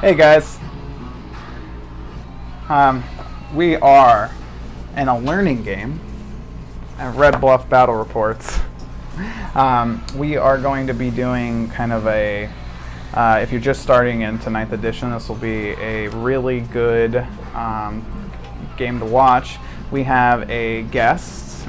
Hey guys, we are in a learning game at Red Bluff Battle Reports. We are going to be doing kind of a, if you're just starting into 9th edition, this will be a really good game to watch. We have a guest,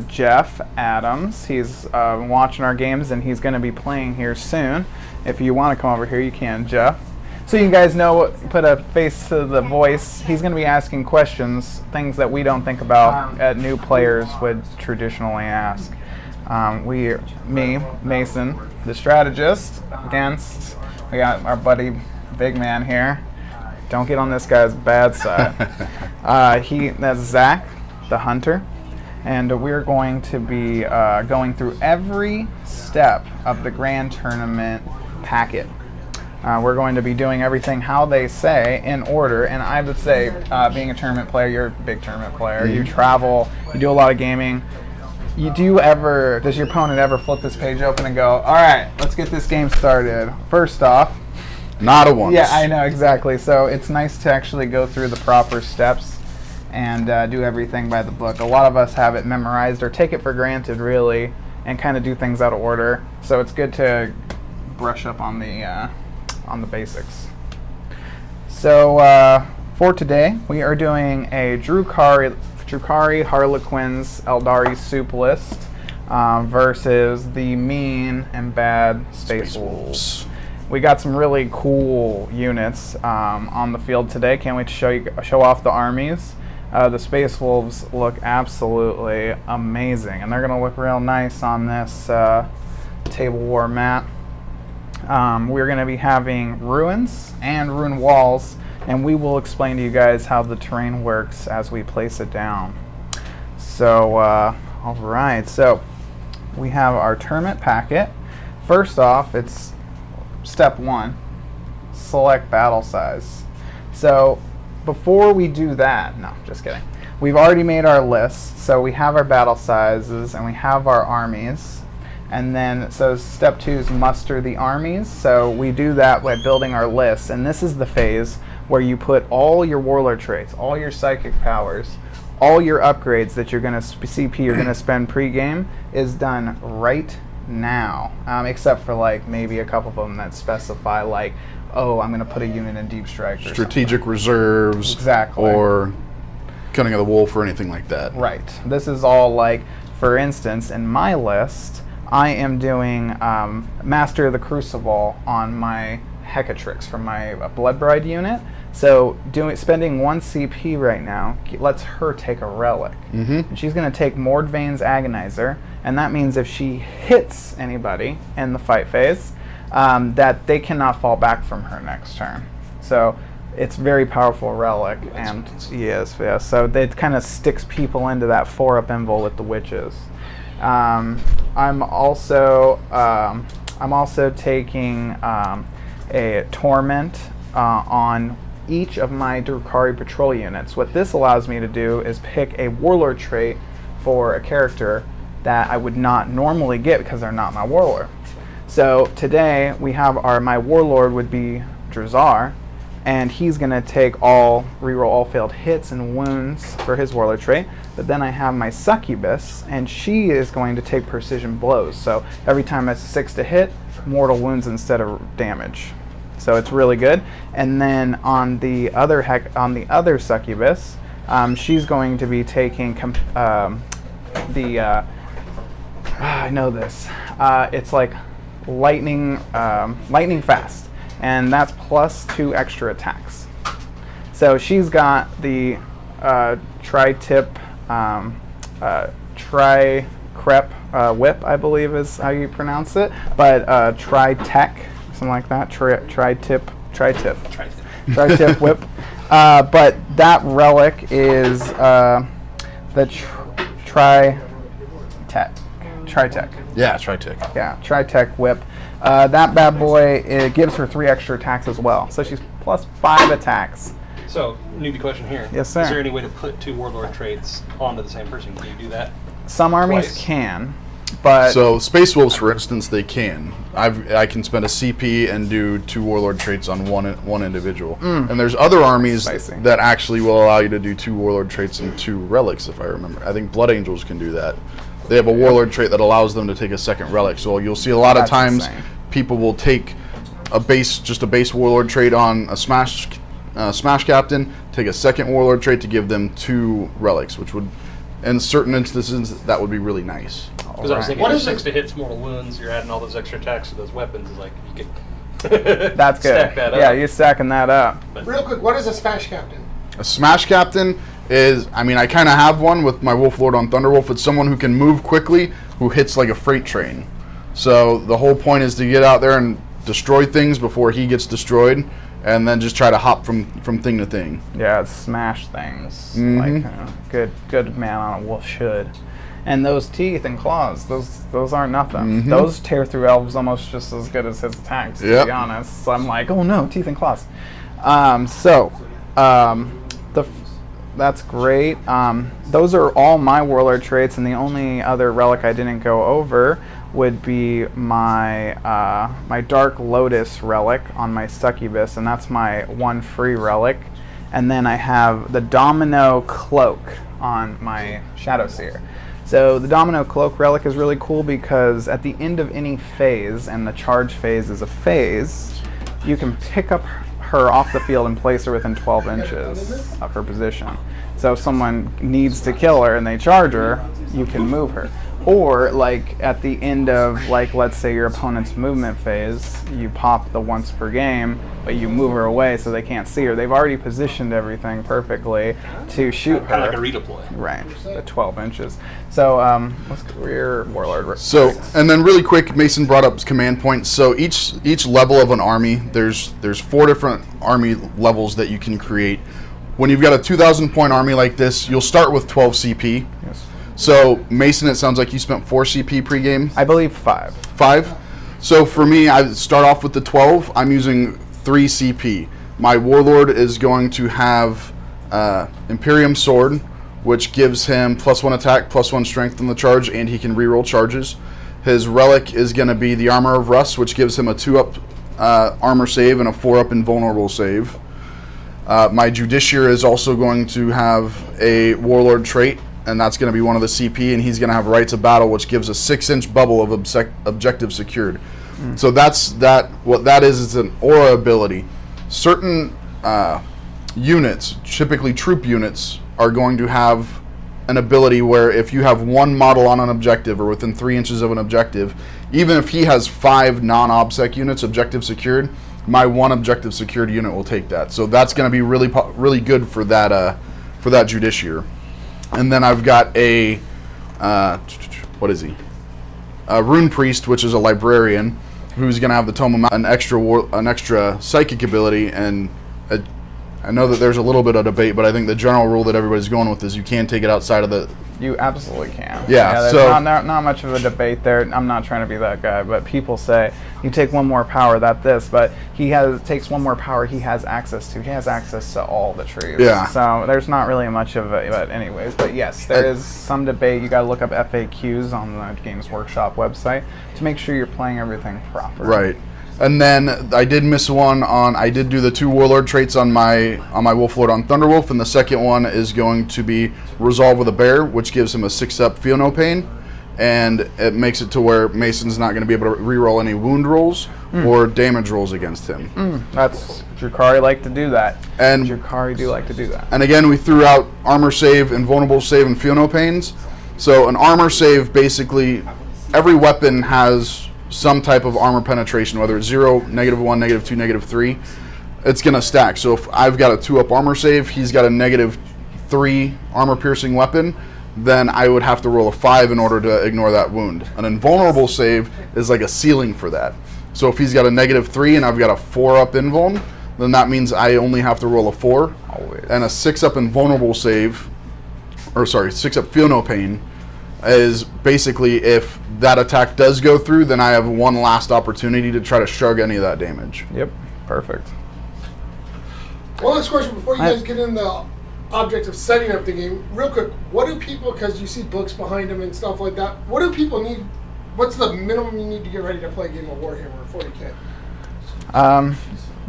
Jeff Adams. He's watching our games and he's going to be playing here soon. If you want to come over here, you can, Jeff. So you guys know, put a face to the voice. He's going to be asking questions, things that we don't think about that new players would traditionally ask. Me, Mason, the strategist, against, we got our buddy Big Man here. Don't get on this guy's bad side. That's Zach, the hunter. And we're going to be going through every step of the Grand Tournament packet. We're going to be doing everything how they say in order, and I would say, being a tournament player, you're a big tournament player. You travel, you do a lot of gaming. Does your opponent ever flip this page open and go, all right, let's get this game started? First off, not a once. Yeah, I know, exactly. So it's nice to actually go through the proper steps and do everything by the book. A lot of us have it memorized or take it for granted, really, and kind of do things out of order. So it's good to brush up on the basics. So for today, we are doing a Drukhari Harlequins Eldari soup list versus the mean and bad Space Wolves. We got some really cool units on the field today. Can't wait to show off the armies. The Space Wolves look absolutely amazing, and they're going to look real nice on this table war map. We're going to be having ruins and ruin walls, and we will explain to you guys how the terrain works as we place it down. So, alright, so we have our tournament packet. First off, it's step 1, select battle size. So, before we do that, no, just kidding. We've already made our list, so we have our battle sizes and we have our armies. And then, so step 2 is muster the armies. So we do that by building our list. And this is the phase where you put all your Warlord traits, all your psychic powers, all your upgrades that you're going to CP you're going to spend pre-game is done right now. Except for like maybe a couple of them that specify like, oh, I'm going to put a unit in deep strike. Or strategic reserves. Exactly. Or Cunning of the Wolf or anything like that. Right. This is all like, for instance, in my list, I am doing Master of the Crucible on my Hecatrix from my Blood Bride unit. So spending 1 CP right now lets her take a relic. And she's going to take Mordvain's Agonizer, and that means if she hits anybody in the fight phase, that they cannot fall back from her next turn. So it's very powerful relic, and yes, so it kind of sticks people into that 4-up invul with the witches. I'm also taking a Torment on each of my Drukhari patrol units. What this allows me to do is pick a Warlord trait for a character that I would not normally get because they're not my Warlord. So today we have my Warlord would be Drazar, and he's going to reroll all failed hits and wounds for his Warlord trait. But then I have my Succubus, and she is going to take precision blows. So every time it's a 6 to hit, mortal wounds instead of damage. So it's really good. And then on the other Succubus, she's going to be taking I know this. It's like lightning fast. And that's plus 2 extra attacks. So she's got the tri-tip, tri-crep whip, I believe is how you pronounce it, but tri-tech, something like that, tri-tip whip. But that relic is the tri-tech. Yeah, tri-tech. Yeah, tri-tech whip. That bad boy, it gives her 3 extra attacks as well. So she's plus 5 attacks. So, newbie question here. Yes, sir. Is there any way to put 2 Warlord traits onto the same person? Can you do that? Some armies twice? can. But so Space Wolves, for instance, they can. I can spend a CP and do 2 Warlord traits on one individual. And there's other armies that actually will allow you to do 2 Warlord traits and 2 relics, if I remember. I think Blood Angels can do that. They have a Warlord trait that allows them to take a second relic. So you'll see a lot of times people will take just a base Warlord trait on a Smash Captain, take a second Warlord trait to give them 2 relics, which would, in certain instances, that would be really nice. Because I was thinking, what is 6 to hits mortal wounds? You're adding all those extra attacks to those weapons. Like you could that's good. Stack that up. Yeah, you're stacking that up. Real quick, what is a Smash Captain? A Smash Captain is, I mean, I kind of have one with my Wolf Lord on Thunderwolf. It's someone who can move quickly, who hits like a freight train. So the whole point is to get out there and destroy things before he gets destroyed, and then just try to hop from thing to thing. Yeah, smash things. Like good man on a wolf should. And those teeth and claws, those aren't nothing. Those tear through elves almost just as good as his attacks, to be honest. So I'm like, oh no, teeth and claws. That's great. Those are all my Warlord traits, and the only other relic I didn't go over would be my my Dark Lotus relic on my Succubus, and that's my 1 free relic. And then I have the Domino Cloak on my Shadowseer. So the Domino Cloak relic is really cool because at the end of any phase, and the charge phase is a phase, you can pick up her off the field and place her within 12 inches of her position. So if someone needs to kill her and they charge her, you can move her. Or like at the end of, like, let's say your opponent's movement phase, you pop the once per game, but you move her away so they can't see her. They've already positioned everything perfectly to shoot her. Kind of like a redeploy. Right, the 12 inches. So let's go to your Warlord. So, and then really quick, Mason brought up command points. So each level of an army, there's 4 different army levels that you can create. When you've got a 2,000 point army like this, you'll start with 12 CP. Yes. So, Mason, it sounds like you spent 4 CP pre-game? I believe 5. 5? So for me, I start off with the 12. I'm using 3 CP. My Warlord is going to have Imperium Sword, which gives him +1 attack, +1 strength on the charge, and he can reroll charges. His relic is going to be the Armor of Rust, which gives him a 2-up armor save and a 4-up invulnerable save. My Justiciar is also going to have a Warlord trait, and that's going to be one of the CP, and he's going to have Rites of Battle, which gives a 6-inch bubble of objective secured. So what that is an aura ability. Certain units, typically troop units, are going to have an ability where if you have 1 model on an objective or within 3 inches of an objective, even if he has 5 non-obsec units objective secured, my 1 objective secured unit will take that. So that's going to be really good for that Justiciar. And then I've got a what is he? A Rune Priest, which is a librarian, who's going to have the Tome of an extra psychic ability. And I know that there's a little bit of debate, but I think the general rule that everybody's going with is you can't take it outside of the. You absolutely can. Yeah, there's so not much of a debate there. I'm not trying to be that guy, but people say you take 1 more power, but he takes 1 more power. He has access to all the trees. Yeah. So there's not really much of it, but anyways. But yes, there is some debate. You got to look up FAQs on the Games Workshop website to make sure you're playing everything properly. Right. And then I did miss one I did do the 2 Warlord traits on my Wolf Lord on Thunderwolf, and the second one is going to be Resolve with a Bear, which gives him a 6-up Feel No Pain, and it makes it to where Mason's not going to be able to reroll any wound rolls or damage rolls against him. That's Drukhari like to do that. And Drukhari do like to do that. And again, we threw out Armor Save, Invulnerable Save, and Feel No Pains. So an Armor Save, basically, every weapon has some type of armor penetration, whether it's 0, -1, -2, -3, it's going to stack. So if I've got a 2-up armor save, he's got a -3 armor piercing weapon, then I would have to roll a 5 in order to ignore that wound. An invulnerable save is like a ceiling for that. So if he's got a -3 and I've got a 4-up invuln, then that means I only have to roll a 4. Always. And a 6-up invulnerable save, 6-up Feel No Pain, is basically if that attack does go through, then I have 1 last opportunity to try to shrug any of that damage. Yep, perfect. One last question before you guys get in the object of setting up the game, real quick, what do people, because you see books behind them and stuff like that, what do people need? What's the minimum you need to get ready to play a game of Warhammer 40K?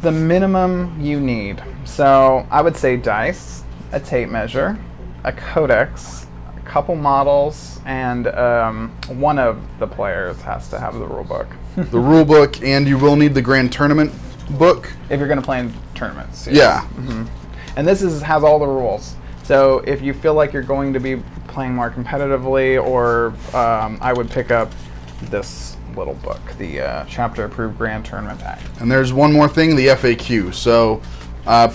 The minimum you need. So I would say dice, a tape measure, a codex, a couple models, and one of the players has to have the rule book. The rule book, and you will need the Grand Tournament book. If you're going to play in tournaments. Yes. Yeah. Mm-hmm. And this has all the rules. So if you feel like you're going to be playing more competitively, or I would pick up this little book, the chapter approved Grand Tournament Pack. And there's one more thing, the FAQ. So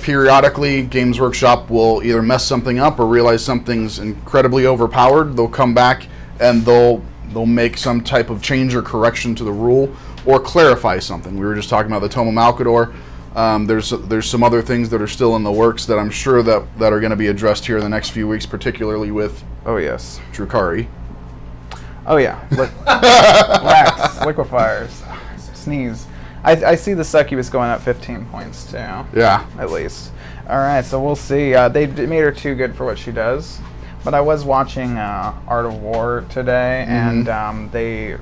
periodically, Games Workshop will either mess something up or realize something's incredibly overpowered. They'll come back and they'll make some type of change or correction to the rule or clarify something. We were just talking about the Tome of Malkador. There's some other things that are still in the works that I'm sure that are going to be addressed here in the next few weeks, particularly with Drukhari. Oh yeah, wax, liquefiers, sneeze. I see the succubus going up 15 points too. Yeah, at least. All right, so we'll see. They made her too good for what she does. But I was watching Art of War today, and the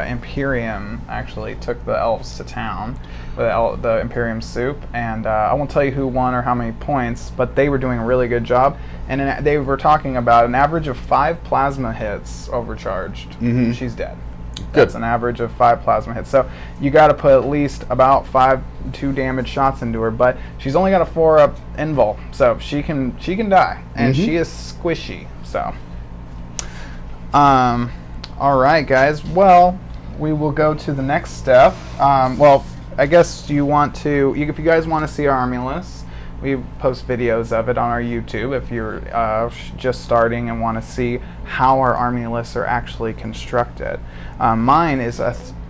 Imperium actually took the elves to town, the Imperium soup, and I won't tell you who won or how many points, but they were doing a really good job, and they were talking about an average of 5 plasma hits overcharged. Mm-hmm. She's dead. Good. That's an average of 5 plasma hits. So you got to put at least about 2 damage shots into her, but she's only got a 4-up invul, so she can die, and she is squishy. So, all right, guys. Well, we will go to the next step. Well, I guess if you guys want to see our army list, we post videos of it on our YouTube if you're just starting and want to see how our army lists are actually constructed. Mine is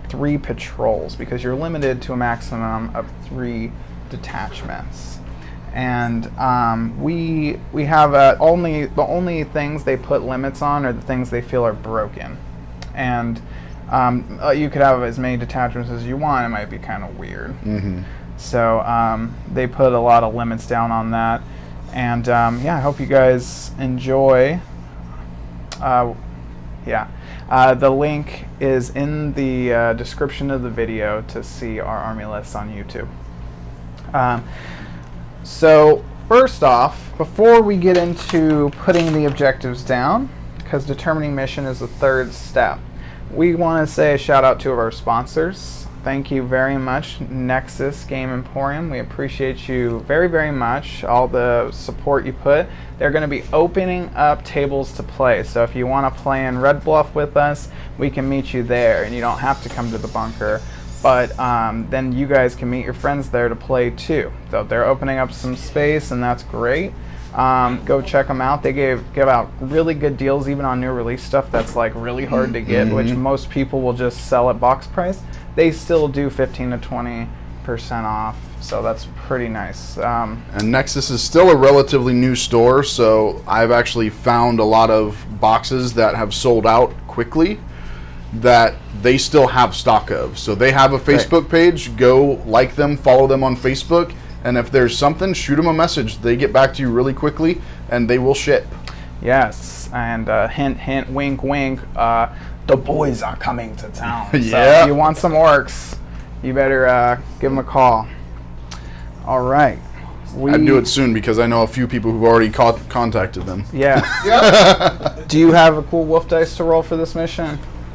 3 patrols because you're limited to a maximum of 3 detachments. And we have the only things they put limits on are the things they feel are broken. And you could have as many detachments as you want. It might be kind of weird. Mm-hmm. So they put a lot of limits down on that. And I hope you guys enjoy. The link is in the description of the video to see our army list on YouTube. So first off, before we get into putting the objectives down, because determining mission is the 3rd step, we want to say a shout out to our sponsors. Thank you very much, Nexus Game Emporium. We appreciate you very, very much, all the support you put. They're going to be opening up tables to play. So if you want to play in Red Bluff with us, we can meet you there, and you don't have to come to the bunker. But then you guys can meet your friends there to play too. So they're opening up some space, and that's great. Go check them out. They give out really good deals even on new release stuff that's like really hard to get, which most people will just sell at box price. They still do 15 to 20% off, so that's pretty nice. And Nexus is still a relatively new store, so I've actually found a lot of boxes that have sold out quickly that they still have stock of. So they have a Facebook page. Go like them, follow them on Facebook, and if there's something, shoot them a message. They get back to you really quickly, and they will ship. Yes, and hint, hint, wink, wink, the boys are coming to town. So Yeah. if you want some orcs, you better give them a call. All right. I'd do it soon because I know a few people who've already contacted them. Yeah. Yeah. Do you have a cool wolf dice to roll for this mission?